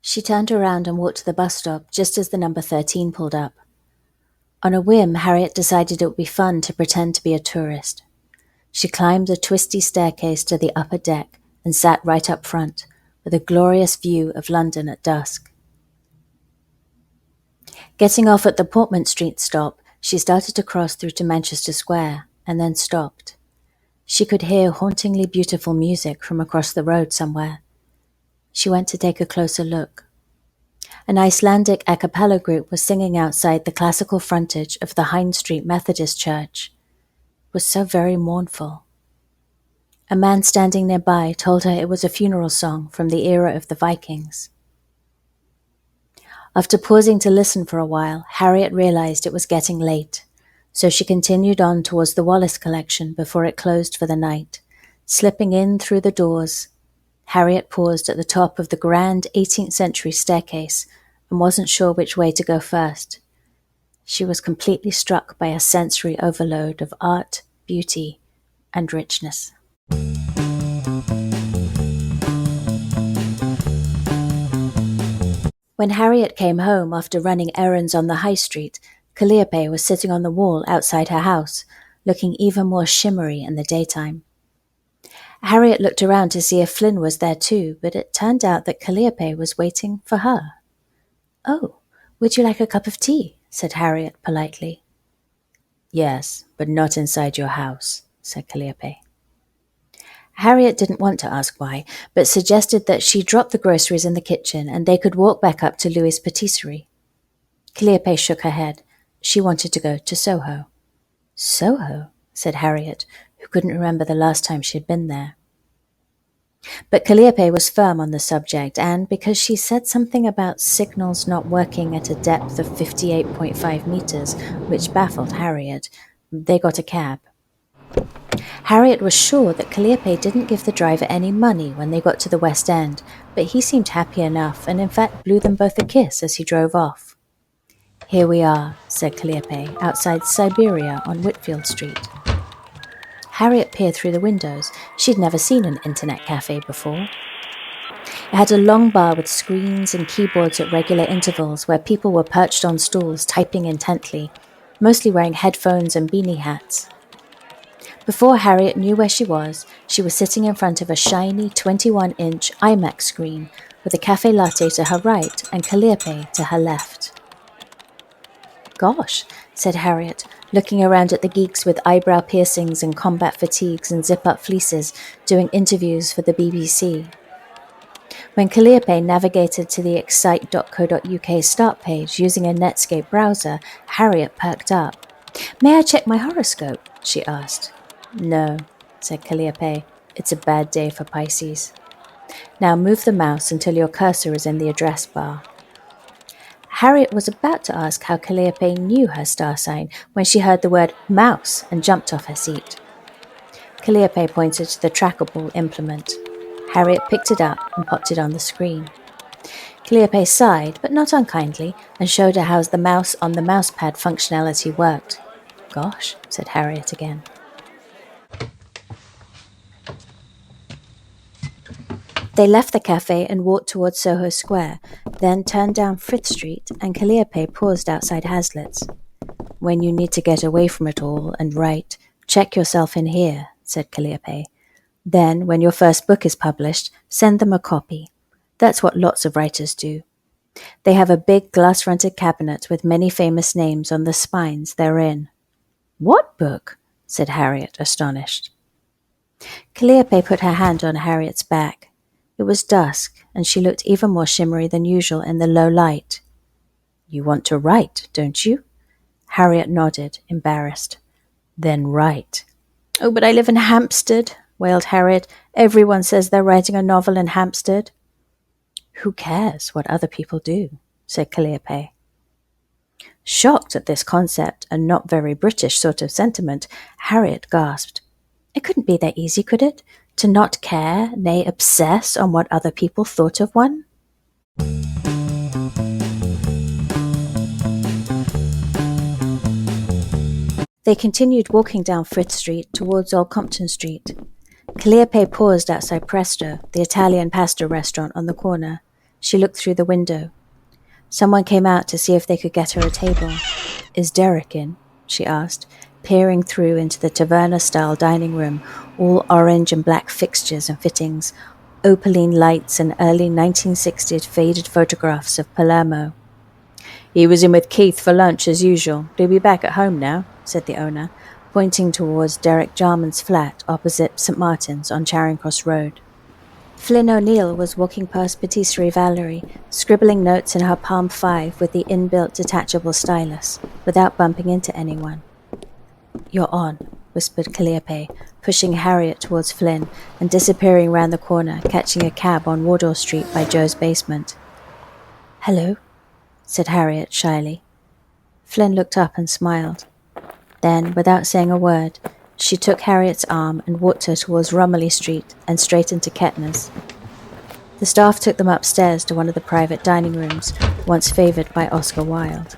She turned around and walked to the bus stop just as the number 13 pulled up. On a whim, Harriet decided it would be fun to pretend to be a tourist. She climbed a twisty staircase to the upper deck and sat right up front, with a glorious view of London at dusk. Getting off at the Portman Street stop, she started to cross through to Manchester Square, and then stopped. She could hear hauntingly beautiful music from across the road somewhere. She went to take a closer look. An Icelandic a cappella group was singing outside the classical frontage of the High Street Methodist Church. It was so very mournful. A man standing nearby told her it was a funeral song from the era of the Vikings. After pausing to listen for a while, Harriet realized it was getting late, so she continued on towards the Wallace Collection before it closed for the night. Slipping in through the doors, Harriet paused at the top of the grand 18th century staircase and wasn't sure which way to go first. She was completely struck by a sensory overload of art, beauty, and richness. When Harriet came home after running errands on the high street, Calliope was sitting on the wall outside her house, looking even more shimmery in the daytime. Harriet looked around to see if Flynn was there too, but it turned out that Calliope was waiting for her. "Oh, would you like a cup of tea?" said Harriet politely. "Yes, but not inside your house," said Calliope. Harriet didn't want to ask why, but suggested that she drop the groceries in the kitchen and they could walk back up to Louis' patisserie. Calliope shook her head. She wanted to go to Soho. "Soho?" said Harriet, who couldn't remember the last time she had been there. But Calliope was firm on the subject, and because she said something about signals not working at a depth of 58.5 meters, which baffled Harriet, they got a cab. Harriet was sure that Calliope didn't give the driver any money when they got to the West End, but he seemed happy enough and in fact blew them both a kiss as he drove off. "Here we are," said Calliope, outside Siberia on Whitfield Street. Harriet peered through the windows. She'd never seen an internet cafe before. It had a long bar with screens and keyboards at regular intervals where people were perched on stools typing intently, mostly wearing headphones and beanie hats. Before Harriet knew where she was sitting in front of a shiny 21-inch IMAX screen with a cafe latte to her right and Calliope to her left. "Gosh," said Harriet, looking around at the geeks with eyebrow piercings and combat fatigues and zip-up fleeces doing interviews for the BBC. When Calliope navigated to the excite.co.uk start page using a Netscape browser, Harriet perked up. "May I check my horoscope?" she asked. "No," said Calliope. "It's a bad day for Pisces. Now move the mouse until your cursor is in the address bar." Harriet was about to ask how Calliope knew her star sign when she heard the word mouse and jumped off her seat. Calliope pointed to the trackable implement. Harriet picked it up and popped it on the screen. Calliope sighed, but not unkindly, and showed her how the mouse on the mousepad functionality worked. "Gosh," said Harriet again. They left the cafe and walked towards Soho Square, then turned down Frith Street, and Calliope paused outside Hazlitt's. "When you need to get away from it all and write, check yourself in here," said Calliope. "Then, when your first book is published, send them a copy. That's what lots of writers do. They have a big glass-fronted cabinet with many famous names on the spines they're in." "What book?" said Harriet, astonished. Calliope put her hand on Harriet's back. It was dusk, and she looked even more shimmery than usual in the low light. "You want to write, don't you?" Harriet nodded, embarrassed. "Then write." "Oh, but I live in Hampstead," wailed Harriet. "Everyone says they're writing a novel in Hampstead." "Who cares what other people do?" said Calliope. Shocked at this concept and not very British sort of sentiment, Harriet gasped. It couldn't be that easy, could it? To not care, nay, obsess on what other people thought of one? They continued walking down Frith Street towards Old Compton Street. Calliope paused outside Presto, the Italian pasta restaurant on the corner. She looked through the window. Someone came out to see if they could get her a table. "Is Derek in?" she asked, peering through into the taverna-style dining room, all orange and black fixtures and fittings, opaline lights and early 1960s faded photographs of Palermo. "He was in with Keith for lunch as usual. He'll be back at home now," said the owner, pointing towards Derek Jarman's flat opposite St. Martin's on Charing Cross Road. Flynn O'Neill was walking past Patisserie Valerie, scribbling notes in her Palm 5 with the inbuilt detachable stylus, without bumping into anyone. "You're on," whispered Calliope, pushing Harriet towards Flynn and disappearing round the corner, catching a cab on Wardour Street by Joe's basement. "Hello," said Harriet shyly. Flynn looked up and smiled. Then, without saying a word, she took Harriet's arm and walked her towards Romilly Street and straight into Kettner's. The staff took them upstairs to one of the private dining rooms, once favoured by Oscar Wilde,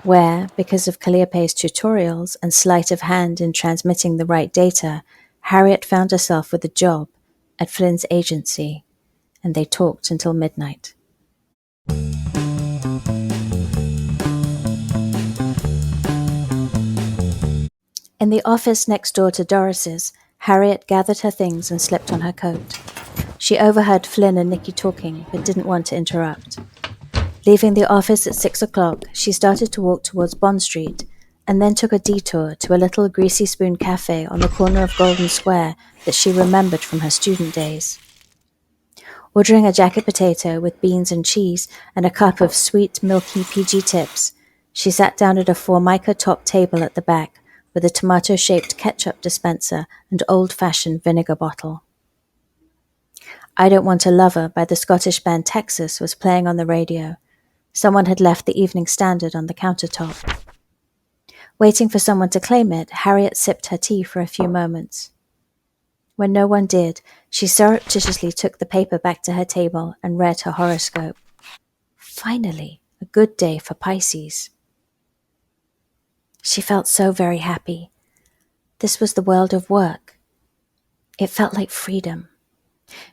where, because of Calliope's tutorials and sleight of hand in transmitting the right data, Harriet found herself with a job at Flynn's agency, and they talked until midnight. In the office next door to Doris's, Harriet gathered her things and slipped on her coat. She overheard Flynn and Nicky talking, but didn't want to interrupt. Leaving the office at 6 o'clock, she started to walk towards Bond Street, and then took a detour to a little Greasy Spoon cafe on the corner of Golden Square that she remembered from her student days. Ordering a jacket potato with beans and cheese and a cup of sweet, milky PG Tips, she sat down at a Formica top table at the back, with a tomato-shaped ketchup dispenser and old-fashioned vinegar bottle. "I Don't Want a Lover" by the Scottish band Texas was playing on the radio. Someone had left the Evening Standard on the countertop. Waiting for someone to claim it, Harriet sipped her tea for a few moments. When no one did, she surreptitiously took the paper back to her table and read her horoscope. Finally, a good day for Pisces. She felt so very happy. This was the world of work. It felt like freedom.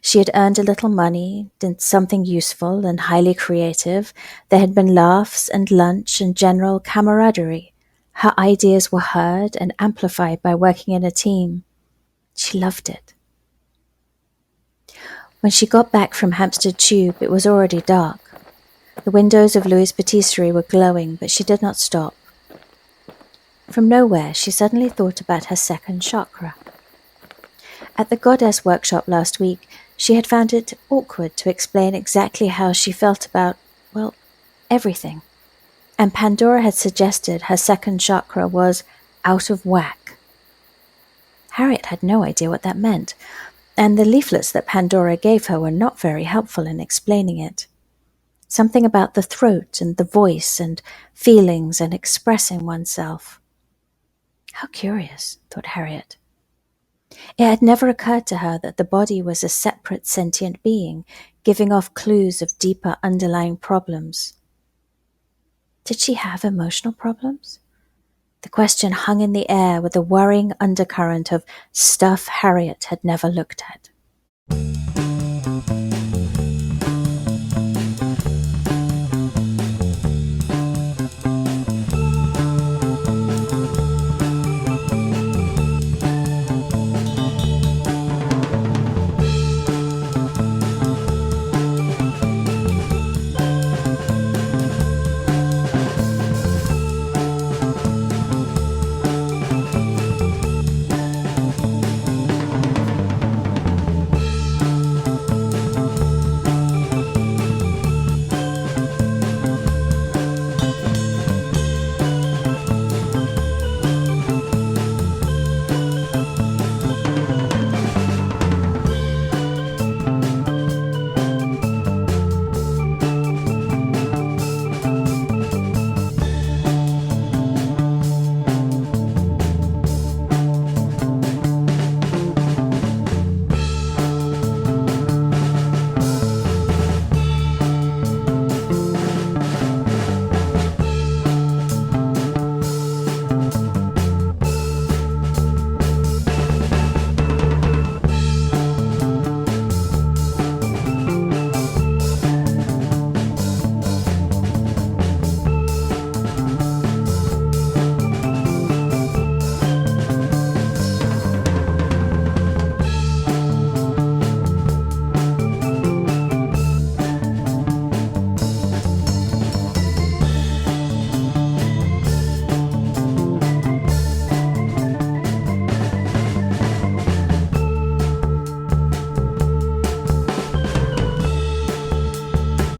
She had earned a little money, done something useful and highly creative. There had been laughs and lunch and general camaraderie. Her ideas were heard and amplified by working in a team. She loved it. When she got back from Hampstead Tube, it was already dark. The windows of Louis' Patisserie were glowing, but she did not stop. From nowhere, she suddenly thought about her second chakra. At the Goddess workshop last week, she had found it awkward to explain exactly how she felt about, well, everything. And Pandora had suggested her second chakra was out of whack. Harriet had no idea what that meant, and the leaflets that Pandora gave her were not very helpful in explaining it. Something about the throat and the voice and feelings and expressing oneself. How curious, thought Harriet. It had never occurred to her that the body was a separate sentient being, giving off clues of deeper underlying problems. Did she have emotional problems? The question hung in the air with a worrying undercurrent of stuff Harriet had never looked at.